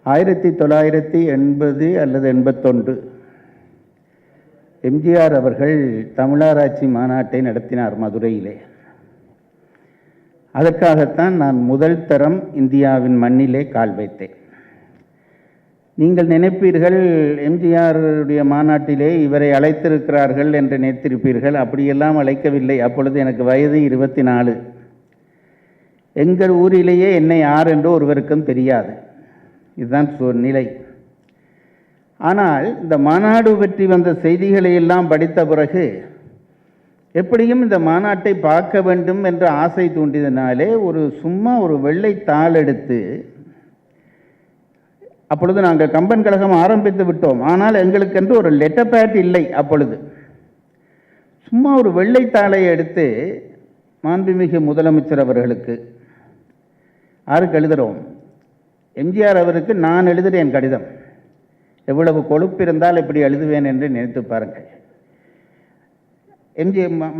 1980 அல்லது 81 எம்ஜிஆர் அவர்கள் தமிழாராய்ச்சி மாநாட்டை நடத்தினார் மதுரையிலே. அதற்காகத்தான் நான் முதல் தரம் இந்தியாவின் மண்ணிலே கால் வைத்தேன். நீங்கள் நினைப்பீர்கள் எம்ஜிஆருடைய மாநாட்டிலே இவரை அழைத்திருக்கிறார்கள் என்று நினைத்திருப்பீர்கள். அப்படியெல்லாம் அழைக்கவில்லை. அப்பொழுது எனக்கு வயது 24. எங்கள் ஊரிலேயே என்னை யார் என்று ஒருவருக்கும் தெரியாது. இதுதான் நிலை. ஆனால் இந்த மாநாடு பற்றி வந்த செய்திகளை எல்லாம் படித்த பிறகு எப்படியும் இந்த மாநாட்டை பார்க்க வேண்டும் என்ற ஆசை தூண்டியதினாலே சும்மா ஒரு வெள்ளை தாள் எடுத்து, அப்பொழுது நாங்கள் கம்பன் கழகம் ஆரம்பித்து விட்டோம். ஆனால் எங்களுக்கென்று ஒரு லெட்டர் பேட் இல்லை. அப்பொழுது சும்மா ஒரு வெள்ளைத்தாளை எடுத்து மாண்புமிகு முதலமைச்சர் அவர்களுக்கு யாருக்கு எழுதுகிறோம்? எம்ஜிஆர் அவருக்கு நான் எழுதுகிறேன் கடிதம். எவ்வளவு கொழுப்பு இருந்தால் இப்படி எழுதுவேன் என்று நினைத்து பாருங்கள்.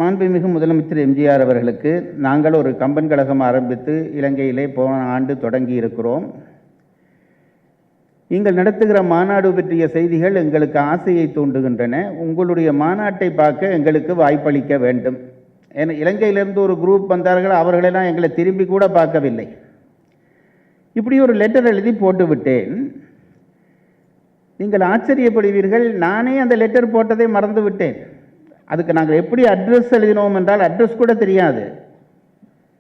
மாண்புமிகு முதலமைச்சர் எம்ஜிஆர் அவர்களுக்கு நாங்கள் ஒரு கம்பன் கழகம் ஆரம்பித்து இலங்கையிலே போன ஆண்டு தொடங்கி இருக்கிறோம். நீங்கள் நடத்துகிற மாநாடு பற்றிய செய்திகள் எங்களுக்கு ஆசையை தூண்டுகின்றன. உங்களுடைய மாநாட்டை பார்க்க எங்களுக்கு வாய்ப்பளிக்க வேண்டும். ஏன்னா இலங்கையிலிருந்து ஒரு குரூப் வந்தார்கள், அவர்களெல்லாம் எங்களை திரும்பி கூட பார்க்கவில்லை. இப்படி ஒரு லெட்டர் எழுதி போட்டு விட்டேன். நீங்கள் ஆச்சரியப்படுவீர்கள், நானே அந்த லெட்டர் போட்டதை மறந்து விட்டேன். அதுக்கு நாங்கள் எப்படி அட்ரஸ் எழுதினோம் என்றால் அட்ரஸ் கூட தெரியாது.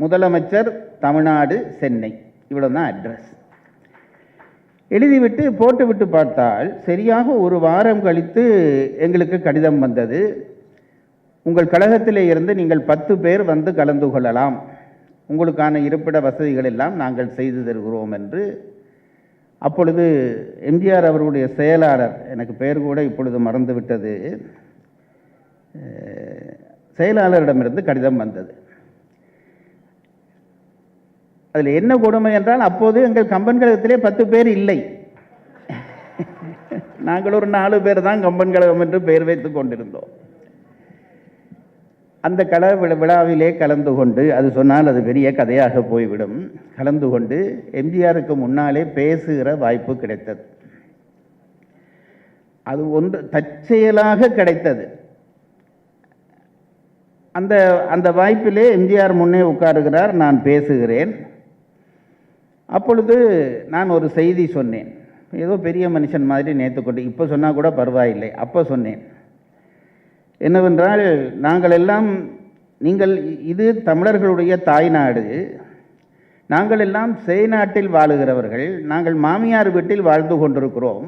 முதலமைச்சர், தமிழ்நாடு, சென்னை, இவ்வளவுதான் அட்ரஸ். எழுதிவிட்டு போட்டுவிட்டு பார்த்தால் சரியாக ஒரு வாரம் கழித்து எங்களுக்கு கடிதம் வந்தது. உங்கள் கழகத்திலே இருந்து நீங்கள் 10 பேர் வந்து கலந்து கொள்ளலாம், உங்களுக்கான இருப்பிட வசதிகள் எல்லாம் நாங்கள் செய்து தருகிறோம் என்று. அப்பொழுது எம்ஜிஆர் அவர்களுடைய செயலாளர், எனக்கு பெயர் கூட இப்பொழுது மறந்துவிட்டது, செயலாளரிடமிருந்து கடிதம் வந்தது. அதில் என்ன கொடுமை என்றால், அப்போது எங்கள் கம்பன் கழகத்திலே 10 பேர் இல்லை. நாங்கள் ஒரு 4 பேர் தான் கம்பன் கழகம் என்று பெயர் வைத்துக் கொண்டிருந்தோம். அந்த விழாவிலே கலந்து கொண்டு, அது சொன்னால் அது பெரிய கதையாக போய்விடும், கலந்து கொண்டு எம்ஜிஆருக்கு முன்னாலே பேசுகிற வாய்ப்பு கிடைத்தது. அது ஒன்று தற்செயலாக கிடைத்தது. அந்த வாய்ப்பிலே எம்ஜிஆர் முன்னே உட்காருகிறார், நான் பேசுகிறேன். அப்பொழுது நான் ஒரு செய்தி சொன்னேன். ஏதோ பெரிய மனுஷன் மாதிரி நேற்றுக்கொண்டு, இப்போ சொன்னால் கூட பரவாயில்லை, அப்போ சொன்னேன். என்னவென்றால், நாங்கள் எல்லாம், இது தமிழர்களுடைய தாய்நாடு, நாங்கள் எல்லாம் சேய்நாட்டில் வாழுகிறவர்கள், நாங்கள் மாமியார் வீட்டில் வாழ்ந்து கொண்டிருக்கிறோம்.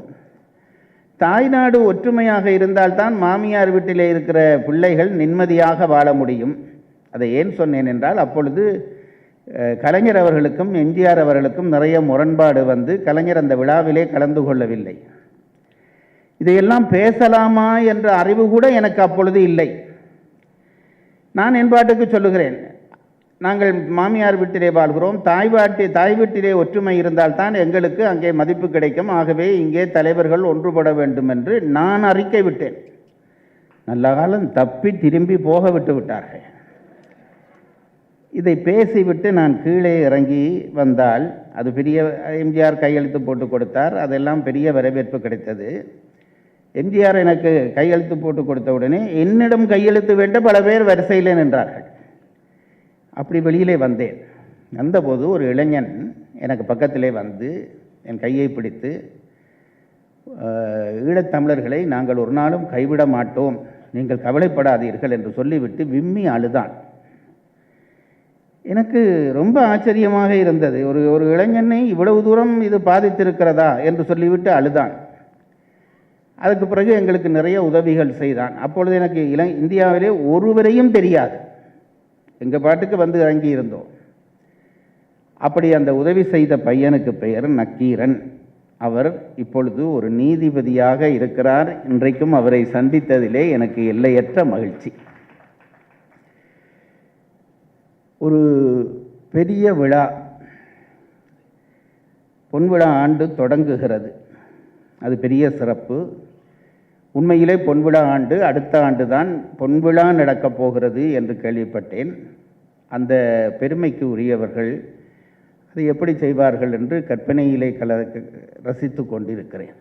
தாய்நாடு ஒற்றுமையாக இருந்தால்தான் மாமியார் வீட்டிலே இருக்கிற பிள்ளைகள் நிம்மதியாக வாழ முடியும். அதை ஏன் சொன்னேன் என்றால், அப்பொழுது கலைஞர் அவர்களுக்கும் எம்ஜிஆர் அவர்களுக்கும் நிறைய முரண்பாடு வந்து கலைஞர் அந்த விழாவிலே கலந்து கொள்ளவில்லை. இதையெல்லாம் பேசலாமா என்ற அறிவு கூட எனக்கு அப்பொழுது இல்லை. நான் என் பாட்டுக்கு சொல்லுகிறேன், நாங்கள் மாமியார் வீட்டிலே வாழ்கிறோம், தாய் வீட்டிலே ஒற்றுமை இருந்தால்தான் எங்களுக்கு அங்கே மதிப்பு கிடைக்கும், ஆகவே இங்கே தலைவர்கள் ஒன்றுபட வேண்டும் என்று நான் அறிக்கை விட்டேன். நல்ல காலம் தப்பி திரும்பி போக விட்டு விட்டார்கள். இதை பேசிவிட்டு நான் கீழே இறங்கி வந்தால், அது பெரிய, எம்ஜிஆர் கையெழுத்து போட்டு கொடுத்தார், அதெல்லாம் பெரிய வரவேற்பு கிடைத்தது. எம்ஜிஆர் எனக்கு கையெழுத்து போட்டு கொடுத்த உடனே என்னிடம் கையெழுத்து வேண்ட பல பேர் வரிசையில் நின்றார்கள். அப்படி வெளியிலே வந்தேன். வந்தபோது ஒரு இளைஞன் எனக்கு பக்கத்திலே வந்து என் கையை பிடித்து, ஈழத்தமிழர்களை நாங்கள் ஒரு நாளும் கைவிட மாட்டோம், நீங்கள் கவலைப்படாதீர்கள் என்று சொல்லிவிட்டு விம்மி அழுதான். எனக்கு ரொம்ப ஆச்சரியமாக இருந்தது. ஒரு இளைஞனை இவ்வளவு தூரம் இது பாதித்திருக்கிறதா என்று சொல்லிவிட்டு அழுதான். அதுக்கு பிறகு எங்களுக்கு நிறைய உதவிகள் செய்தான். அப்பொழுது எனக்கு இந்தியாவிலே ஒருவரையும் தெரியாது, எங்கள் பாட்டுக்கு வந்து இறங்கி இருந்தோம். அப்படி அந்த உதவி செய்த பையனுக்கு பெயர் நக்கீரன். அவர் இப்பொழுது ஒரு நீதிபதியாக இருக்கிறார். இன்றைக்கும் அவரை சந்தித்ததிலே எனக்கு எல்லையற்ற மகிழ்ச்சி. ஒரு பெரிய விழா, பொன்விழா ஆண்டு தொடங்குகிறது. அது பெரிய சிறப்பு. உண்மையிலே பொன்விழா ஆண்டு அடுத்த ஆண்டு தான் பொன்விழா நடக்கப் போகிறது என்று கேள்விப்பட்டேன். அந்த பெருமைக்கு உரியவர்கள் அதை எப்படி செய்வார்கள் என்று கற்பனையிலே ரசித்து கொண்டிருக்கிறேன்.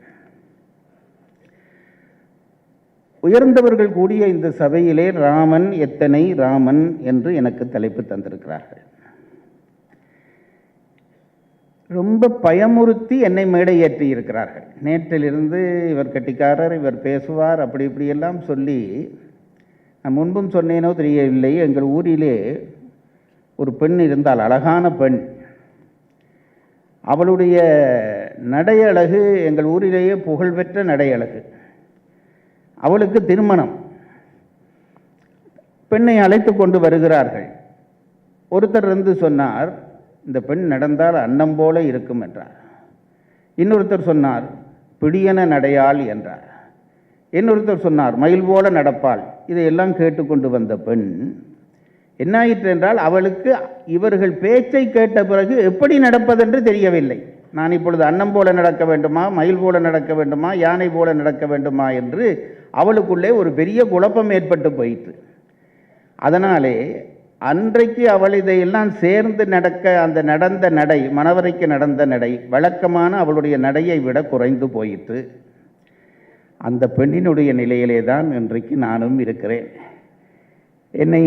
உயர்ந்தவர்கள் கூடிய இந்த சபையிலே ராமன் எத்தனை ராமன் என்று எனக்கு தலைப்பு தந்திருக்கிறார்கள். ரொம்ப பயமுறுத்தி என்னை மேடை ஏற்றி இருக்கிறார்கள். நேற்றிலிருந்து இவர் கட்டிக்காரர், இவர் பேசுவார், அப்படி இப்படியெல்லாம் சொல்லி, நான் முன்பும் சொன்னேனோ தெரியவில்லை, எங்கள் ஊரிலே ஒரு பெண் இருந்தால், அழகான பெண். அவளுடைய நடையழகு எங்கள் ஊரிலேயே புகழ்பெற்ற நடையழகு. அவளுக்கு திருமணம். பெண்ணை அழைத்து கொண்டு வருகிறார்கள். ஒருத்தர் இருந்து சொன்னார், இந்த பெண் நடந்தால் அன்னம் போல இருக்கும் என்றார். இன்னொருத்தர் சொன்னார், பிடியன நடையாள் என்றார். இன்னொருத்தர் சொன்னார், மயில் போல நடப்பாள். இதையெல்லாம் கேட்டுக்கொண்டு வந்த பெண் என்னாயிற்று என்றால், அவளுக்கு இவர்கள் பேச்சை கேட்ட பிறகு எப்படி நடப்பதென்று தெரியவில்லை. நான் இப்பொழுது அன்னம் போல நடக்க வேண்டுமா, மயில் போல நடக்க வேண்டுமா, யானை போல நடக்க வேண்டுமா என்று அவளுக்குள்ளே ஒரு பெரிய குழப்பம் ஏற்பட்டு போயிற்று. அதனாலே அன்றைக்கு அவள் இதையெல்லாம் சேர்ந்து நடக்க, அந்த நடந்த நடை, மணவரைக்கு நடந்த நடை, வழக்கமான அவளுடைய நடையை விட குறைந்து போயிற்று. அந்த பெண்ணினுடைய நிலையிலே தான் இன்றைக்கு நானும் இருக்கிறேன். என்னை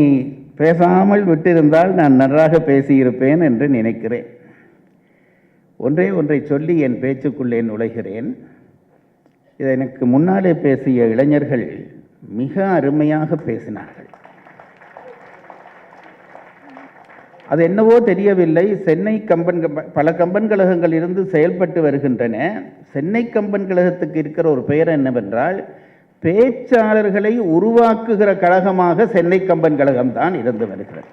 பேசாமல் விட்டிருந்தால் நான் நன்றாக பேசியிருப்பேன் என்று நினைக்கிறேன். ஒன்றை சொல்லி என் பேச்சுக்குள்ளே நுழைகிறேன். இதை எனக்கு முன்னாலே பேசிய இளைஞர்கள் மிக அருமையாக பேசினார்கள். அது என்னவோ தெரியவில்லை, சென்னை பல கம்பன் கழகங்கள் இருந்து செயல்பட்டு வருகின்றன. சென்னை கம்பன் கழகத்துக்கு இருக்கிற ஒரு பெயர் என்னவென்றால், பேச்சாளர்களை உருவாக்குகிற கழகமாக சென்னை கம்பன் கழகம் தான் இருந்து வருகிறது.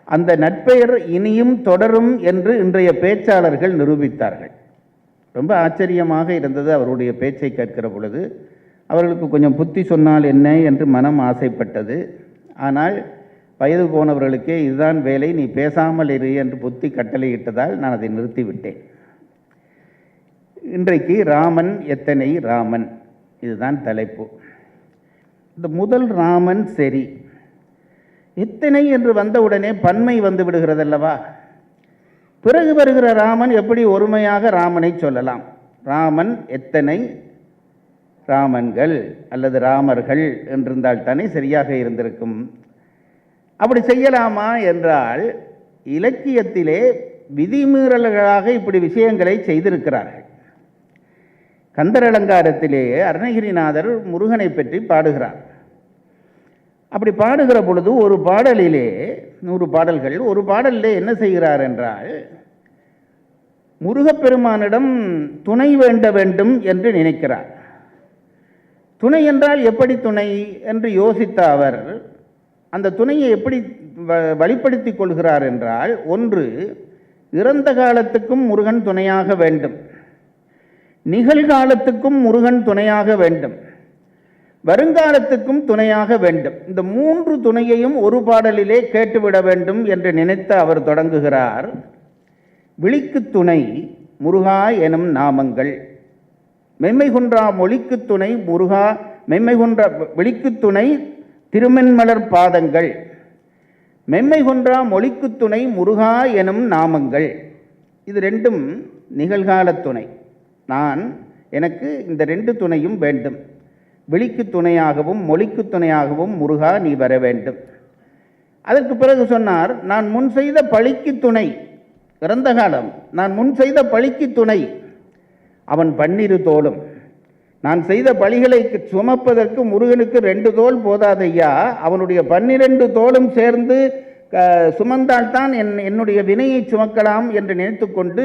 அந்த நற்பெயர் இனியும் தொடரும் என்று இன்றைய பேச்சாளர்கள் நிரூபித்தார்கள். ரொம்ப ஆச்சரியமாக இருந்தது அவருடைய பேச்சை கேட்கிற பொழுது. அவர்களுக்கு கொஞ்சம் புத்தி சொன்னால் என்ன என்று மனம் ஆசைப்பட்டது. ஆனால் வயது போனவர்களுக்கே இதுதான் வேலை, நீ பேசாமல் இரு என்று புத்தி கட்டளையிட்டதால் நான் அதை நிறுத்திவிட்டேன். இன்றைக்கு ராமன் எத்தனை ராமன், இதுதான் தலைப்பு. இந்த முதல் ராமன் சரி, எத்தனை என்று வந்தவுடனே பன்மை வந்து விடுகிறதல்லவா. பிறகு வருகிற ராமன் எப்படி ஒருமையாக ராமனை சொல்லலாம்? ராமன் எத்தனை ராமன்கள் அல்லது ராமர்கள் என்றிருந்தால் தானே சரியாக இருந்திருக்கும். அப்படி செய்யலாமா என்றால், இலக்கியத்திலே விதிமீறல்களாக இப்படி விஷயங்களை செய்திருக்கிறார்கள். கந்தர் அலங்காரத்திலே அருணகிரிநாதர் முருகனை பற்றி பாடுகிறார். அப்படி பாடுகிற பொழுது ஒரு பாடலிலே 100 பாடல்கள், ஒரு பாடலிலே என்ன செய்கிறார் என்றால், முருகப்பெருமானிடம் துணை வேண்ட வேண்டும் என்று நினைக்கிறார். துணை என்றால் எப்படி துணை என்று யோசித்த அவர் அந்த துணையை எப்படி வழிப்படுத்திக் கொள்கிறார் என்றால், ஒன்று, இறந்த காலத்துக்கும் முருகன் துணையாக வேண்டும், நிகழ்காலத்துக்கும் முருகன் துணையாக வேண்டும், வருங்காலத்துக்கும் துணையாக வேண்டும். இந்த 3 துணையையும் ஒரு பாடலிலே கேட்டுவிட வேண்டும் என்று நினைத்து அவர் தொடங்குகிறார். விழிக்கு துணை முருகா எனும் நாமங்கள், மெம்மை குன்றா மொழிக்கு துணை முருகா, மெம்மை குன்றா விழிக்கு துணை திருமென்மலர் பாதங்கள், மெம்மை குன்றா மொழிக்கு துணை முருகா எனும் நாமங்கள். இது ரெண்டும் நிகழ்கால துணை. எனக்கு இந்த 2 துணையும் வேண்டும். விழிக்கு துணையாகவும் மொழிக்கு துணையாகவும் முருகா நீ வர வேண்டும். அதற்கு பிறகு சொன்னார், நான் முன் செய்த பழிக்கு துணை, இறந்த காலம், நான் முன் செய்த பழிக்கு துணை அவன் 12 தோளும். நான் செய்த பழிகளை சுமப்பதற்கு முருகனுக்கு 2 தோள் போதாதையா, அவனுடைய 12 தோளும் சேர்ந்து சுமந்தால்தான் என்னுடைய வினையை சுமக்கலாம் என்று நினைத்து கொண்டு,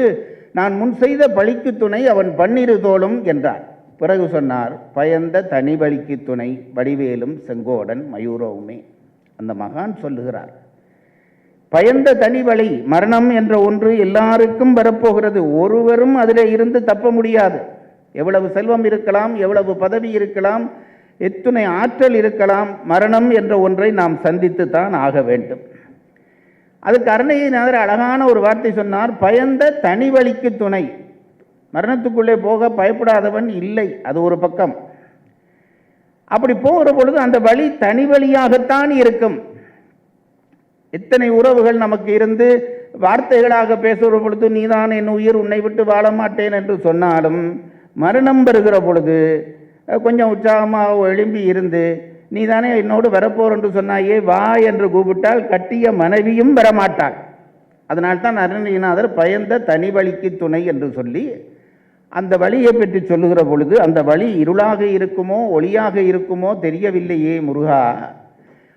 நான் முன் செய்த பழிக்கு துணை அவன் 12 தோளும் என்றார். பிறகு சொன்னார், பயந்த தனி பலிக்கு துணை வடிவேலும் செங்கோடன் மயூரவுமே. அந்த மகான் சொல்லுகிறார், பயந்த தனி வழி, மரணம் என்ற ஒன்று எல்லாருக்கும் வரப்போகிறது. ஒருவரும் அதில் இருந்து தப்ப முடியாது. எவ்வளவு செல்வம் இருக்கலாம், எவ்வளவு பதவி இருக்கலாம், எத்தனை ஆற்றல் இருக்கலாம், மரணம் என்ற ஒன்றை நாம் சந்தித்து தான் ஆக வேண்டும். அதுக்கு அருணகிரிநாதர் அழகான ஒரு வார்த்தை சொன்னார், பயந்த தனி வழிக்கு துணை. மரணத்துக்குள்ளே போக பயப்படாதவன் இல்லை, அது ஒரு பக்கம். அப்படி போகிற பொழுது அந்த வழி தனி வழியாகத்தான் இருக்கும். எத்தனை உறவுகள் நமக்கு இருந்து வார்த்தைகளாக பேசுகிற பொழுது நீதான் என் உயிர், உன்னை விட்டு வாழ மாட்டேன் என்று சொன்னாலும் மரணம் பெறுகிற பொழுது கொஞ்சம் உற்சாகமாக எழும்பி இருந்து நீதானே என்னோடு வரப்போர் என்று சொன்னாயே வா என்று கூப்பிட்டால் கட்டிய மனைவியும் வரமாட்டாள். அதனால்தான் அருணகிரிநாதர் பயந்த தனி வழிக்கு துணை என்று சொல்லி அந்த வழியை பற்றி சொல்லுகிற பொழுது அந்த வழி இருளாக இருக்குமோ ஒளியாக இருக்குமோ தெரியவில்லையே முருகா,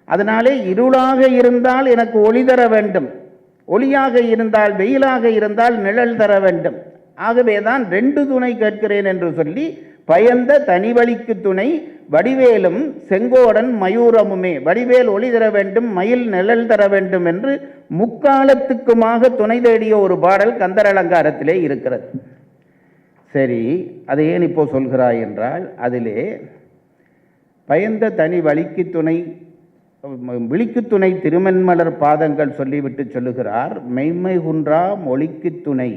அதனாலே இருளாக இருந்தால் எனக்கு ஒளி தர வேண்டும், ஒளியாக இருந்தால் வெயிலாக இருந்தால் நிழல் தர வேண்டும். ஆகவேதான் 2 துணை கேட்கிறேன் என்று சொல்லி பயந்த தனி வழிக்கு துணை வடிவேலும் செங்கோடன் மயூரமுமே, வடிவேல் ஒளி தர வேண்டும், மயில் நிழல் தர வேண்டும் என்று முக்காலத்துக்குமாக துணை தேடிய ஒரு பாடல் கந்தர் அலங்காரத்திலே இருக்கிறது. சரி, அதை ஏன் இப்போ சொல்கிறாய் என்றால் அதிலே பயந்த தனி வழிக்கு துணை விழிக்கு துணை திருமென்மலர் பாதங்கள் சொல்லிவிட்டு சொல்லுகிறார், மெய்மை குன்றா மொழிக்கு துணை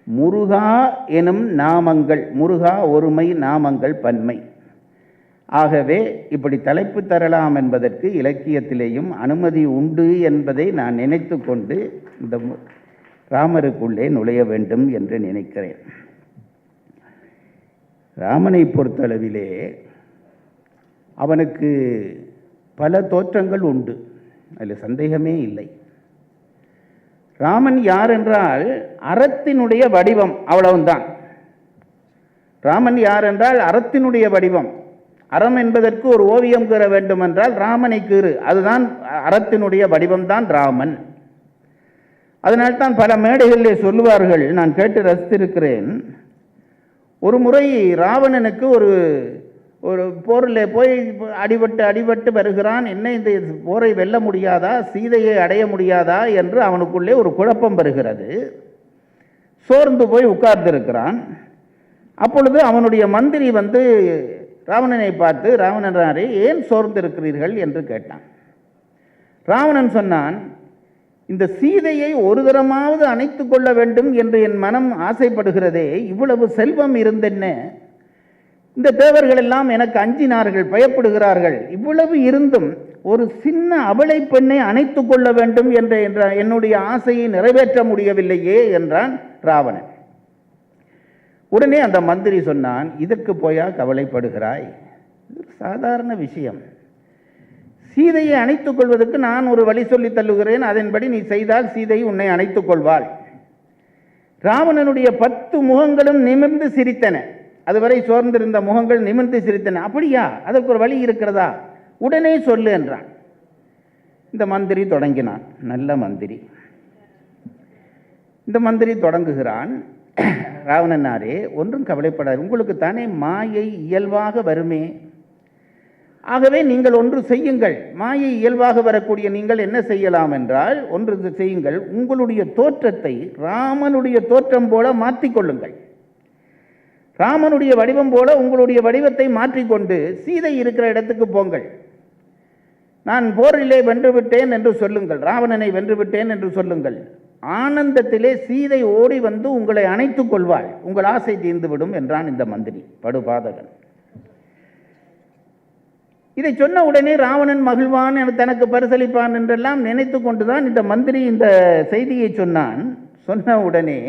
முருகா எனும் நாமங்கள், முருகா ஒருமை, நாமங்கள் பன்மை. ஆகவே இப்படி தலைப்பு தரலாம் என்பதற்கு இலக்கியத்திலேயும் அனுமதி உண்டு என்பதை நான் நினைத்து கொண்டு இந்த ராமருக்குள்ளே நுழைய வேண்டும் என்று நினைக்கிறேன். ராமனை பொறுத்தளவிலே அவனுக்கு பல தோற்றங்கள் உண்டு, அதில் சந்தேகமே இல்லை. ராமன் யார் என்றால் அறத்தினுடைய வடிவம், அவ்வளவுதான். ராமன் யார் என்றால் அறத்தினுடைய வடிவம். அறம் என்பதற்கு ஒரு ஓவியம் கீற வேண்டும் என்றால் ராமனை கீறு, அதுதான் அறத்தினுடைய வடிவம்தான் ராமன். அதனால்தான் பல மேடைகளிலே சொல்லுவார்கள், நான் கேட்டு ரசித்திருக்கிறேன். ஒரு முறை ராவணனுக்கு ஒரு போரில் போய் அடிபட்டு வருகிறான், என்ன இந்த போரை வெல்ல முடியாதா, சீதையை அடைய முடியாதா என்று அவனுக்குள்ளே ஒரு குழப்பம் வருகிறது. சோர்ந்து போய் உட்கார்ந்திருக்கிறான். அப்பொழுது அவனுடைய மந்திரி வந்து ராவணனை பார்த்து, ராவணனாரே ஏன் சோர்ந்திருக்கிறீர்கள் என்று கேட்டான். ராவணன் சொன்னான், இந்த சீதையை ஒரு தரமாவது அணைத்து கொள்ள வேண்டும் என்று என் மனம் ஆசைப்படுகிறதே, இவ்வளவு செல்வம் இருந்தென்ன, இந்த தேவர்கள் எல்லாம் எனக்கு அஞ்சினார்கள், பயப்படுகிறார்கள், இவ்வளவு இருந்தும் ஒரு சின்ன அபலை பெண்ணை அணைத்து கொள்ள வேண்டும் என்ற என்னுடைய ஆசையை நிறைவேற்ற முடியவில்லையே என்றான் ராவணன். உடனே அந்த மந்திரி சொன்னான், இதற்கு போயா கவலைப்படுகிறாய், சாதாரண விஷயம், சீதையை அணைத்துக் கொள்வதற்கு நான் ஒரு வழி சொல்லி தள்ளுகிறேன், அதன்படி நீ செய்தால் சீதை உன்னை அணைத்துக் கொள்வாள். ராவணனுடைய 10 முகங்களும் நிமிர்ந்து சிரித்தன, அதுவரை சோர்ந்திருந்த முகங்கள் நிமிர்ந்து சிரித்தன. அப்படியா, அதற்கு ஒரு வழி இருக்கிறதா, உடனே சொல்லு என்றான். இந்த மந்திரி தொடங்கினான். நல்ல மந்திரி. இந்த மந்திரி தொடங்குகிறான், ராவணனாரே ஒன்றும் கவலைப்படாது, உங்களுக்கு தானே மாயை இயல்பாக வருமே, ஆகவே நீங்கள் ஒன்று செய்யுங்கள். மாயை இயல்பாக வரக்கூடிய நீங்கள் என்ன செய்யலாம் என்றால், ஒன்று செய்யுங்கள், உங்களுடைய தோற்றத்தை ராமனுடைய தோற்றம் போல மாற்றிக்கொள்ளுங்கள். ராமனுடைய வடிவம் போல உங்களுடைய வடிவத்தை மாற்றிக்கொண்டு சீதை இருக்கிற இடத்துக்கு போங்கள். நான் போரிலே வென்றுவிட்டேன் என்று சொல்லுங்கள், ராவணனை வென்றுவிட்டேன் என்று சொல்லுங்கள். ஆனந்தத்திலே சீதை ஓடி வந்து உங்களை அணைத்துக் கொள்வாள், உங்கள் ஆசை தீர்ந்துவிடும் என்றான் இந்த மந்திரி, படுபாதகன். இதை சொன்ன உடனே ராவணன் மகிழ்வான், தனக்கு பரிசளிப்பான் என்றெல்லாம் நினைத்து கொண்டுதான் இந்த மந்திரி இந்த செய்தியை சொன்னான். சொன்ன உடனே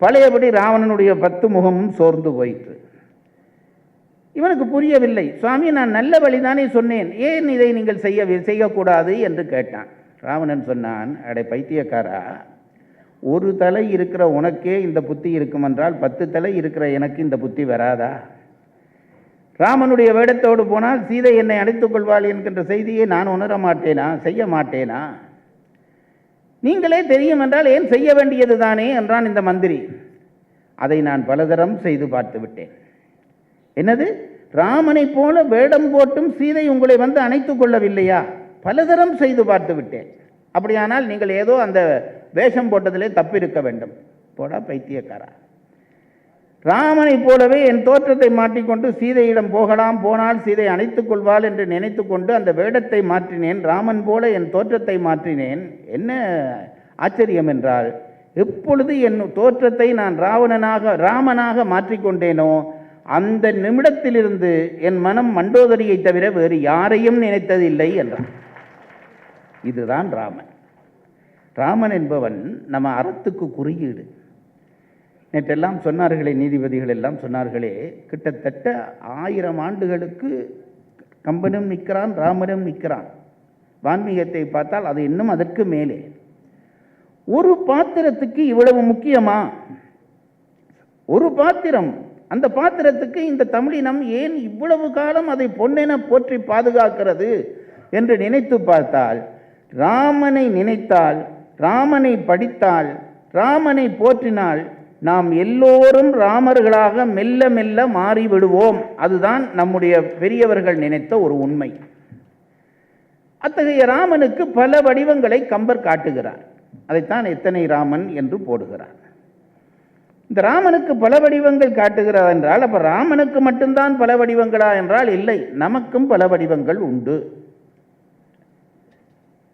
பழையபடி ராவணனுடைய 10 முகமும் சோர்ந்து போயிற்று. இவனுக்கு புரியவில்லை. சுவாமி, நான் நல்ல வழிதானே சொன்னேன், ஏன் இதை நீங்கள் செய்யக்கூடாது என்று கேட்டான். ராவணன் சொன்னான், அடே பைத்தியக்காரா, ஒரு தலை இருக்கிற உனக்கே இந்த புத்தி இருக்கும் என்றால் 10 தலை இருக்கிற எனக்கு இந்த புத்தி வராதா? ராமனுடைய வேடத்தோடு போனால் சீதை என்னை அணைத்துக் கொள்வாள் என்கின்ற செய்தியை நான் உணர மாட்டேனா, செய்ய மாட்டேனா? நீங்களே தெரியும் என்றால் ஏன் செய்ய வேண்டியது தானே என்றான் இந்த மந்திரி. அதை நான் பலதரம் செய்து பார்த்து விட்டேன். என்னது, ராமனை போல வேடம் போட்டும் சீதை உங்களை வந்து அணைத்துக் கொள்ளவில்லையா? பலதரம் செய்து பார்த்து விட்டேன். அப்படியானால் நீங்கள் ஏதோ அந்த வேஷம் போட்டதிலே தப்பிருக்க வேண்டும். போடா பைத்தியக்காரா, ராமனை போலவே என் தோற்றத்தை மாற்றிக்கொண்டு சீதையிடம் போகலாம், போனால் சீதை அணைத்துக் கொள்வாள் என்று நினைத்து கொண்டு அந்த வேடத்தை மாற்றினேன், ராமன் போல என் தோற்றத்தை மாற்றினேன். என்ன ஆச்சரியம் என்றால், எப்பொழுது என் தோற்றத்தை நான் ராமனாக மாற்றிக்கொண்டேனோ அந்த நிமிடத்திலிருந்து என் மனம் மண்டோதரியை தவிர வேறு யாரையும் நினைத்ததில்லை என்றான். இதுதான் ராமன். ராமன் என்பவன் நம்ம அறத்துக்கு குறியீடு. நேற்றெல்லாம் சொன்னார்களே, நீதிபதிகள் எல்லாம் சொன்னார்களே, கிட்டத்தட்ட 1000 ஆண்டுகளுக்கு கம்பனும் நிற்கிறான், ராமனும் நிற்கிறான். வான்மீகத்தை பார்த்தால் அது இன்னும் அதற்கு மேலே. ஒரு பாத்திரத்துக்கு இவ்வளவு முக்கியமா? ஒரு பாத்திரம், அந்த பாத்திரத்துக்கு இந்த தமிழினம் ஏன் இவ்வளவு காலம் அதை பொன்னென போற்றி பாதுகாக்கிறது என்று நினைத்து பார்த்தால், ராமனை நினைத்தால், ராமனை படித்தால், ராமனை போற்றினால் நாம் எல்லோரும் ராமர்களாக மெல்ல மெல்ல மாறிவிடுவோம். அதுதான் நம்முடைய பெரியவர்கள் நினைத்த ஒரு உண்மை. அத்தகைய ராமனுக்கு பல வடிவங்களை கம்பர் காட்டுகிறார். அதைத்தான் எத்தனை ராமன் என்று போடுகிறார். இந்த ராமனுக்கு பல வடிவங்கள் காட்டுகிறார் என்றால், அப்ப ராமனுக்கு மட்டும்தான் பல வடிவங்களா என்றால் இல்லை, நமக்கும் பல வடிவங்கள் உண்டு.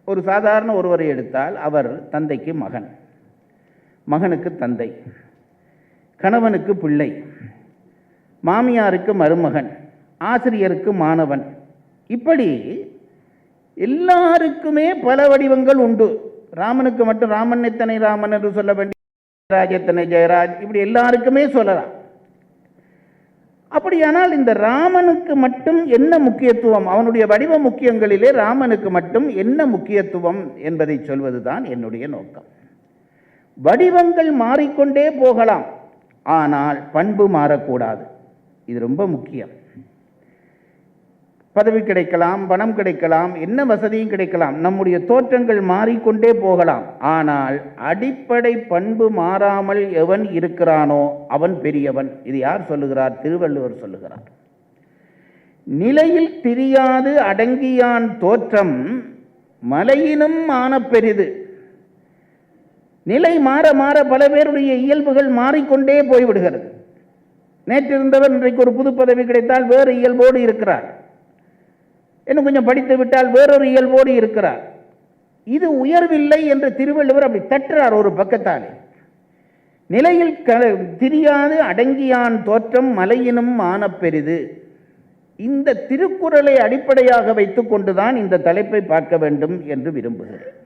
ஒரு சாதாரண ஒருவரை எடுத்தால், அவர் தந்தைக்கு மகன், மகனுக்கு தந்தை, கணவனுக்கு பிள்ளை, மாமியாருக்கு மருமகன், ஆசிரியருக்கு மாணவன், இப்படி எல்லாருக்குமே பல வடிவங்கள் உண்டு. ராமனுக்கு மட்டும் ராமன் எத்தனை ராமன் என்று சொல்ல வேண்டிய, ஜெயராஜ் எத்தனை ஜெயராஜ், இப்படி எல்லாருக்குமே சொல்லலாம். அப்படியானால் இந்த ராமனுக்கு மட்டும் என்ன முக்கியத்துவம், அவனுடைய வடிவ முக்கியங்களிலே ராமனுக்கு மட்டும் என்ன முக்கியத்துவம் என்பதை சொல்வதுதான் என்னுடைய நோக்கம். வடிவங்கள் மாறிக்கொண்டே போகலாம், ஆனால் பண்பு மாறக்கூடாது. இது ரொம்ப முக்கியம். பதவி கிடைக்கலாம், பணம் கிடைக்கலாம், என்ன வசதியும் கிடைக்கலாம், நம்முடைய தோற்றங்கள் மாறிக்கொண்டே போகலாம், ஆனால் அடிப்படை பண்பு மாறாமல் எவன் இருக்கிறானோ அவன் பெரியவன். இது யார் சொல்லுகிறார்? திருவள்ளுவர் சொல்லுகிறார். நிலையில் திரியாது அடங்கியான் தோற்றம் மலையினும் ஆன பெரிது. நிலை மாற மாற பல பேருடைய இயல்புகள் மாறிக்கொண்டே போய்விடுகிறது. நேற்று இருந்தவர் இன்றைக்கு ஒரு புது பதவி கிடைத்தால் வேறு இயல்போடு இருக்கிறார், இன்னும் கொஞ்சம் படித்து விட்டால் வேறொரு இயல்போடு இருக்கிறார். இது உயர்வில்லை என்று திருவள்ளுவர் அப்படி தட்டுறார் ஒரு பக்கத்தாலே. நிலையில் திரியாது அடங்கியான் தோற்றம் மலையினும் ஆன பெரிது. இந்த திருக்குறளை அடிப்படையாக வைத்துக் கொண்டுதான் இந்த தலைப்பை பார்க்க வேண்டும் என்று விரும்புகிறேன்.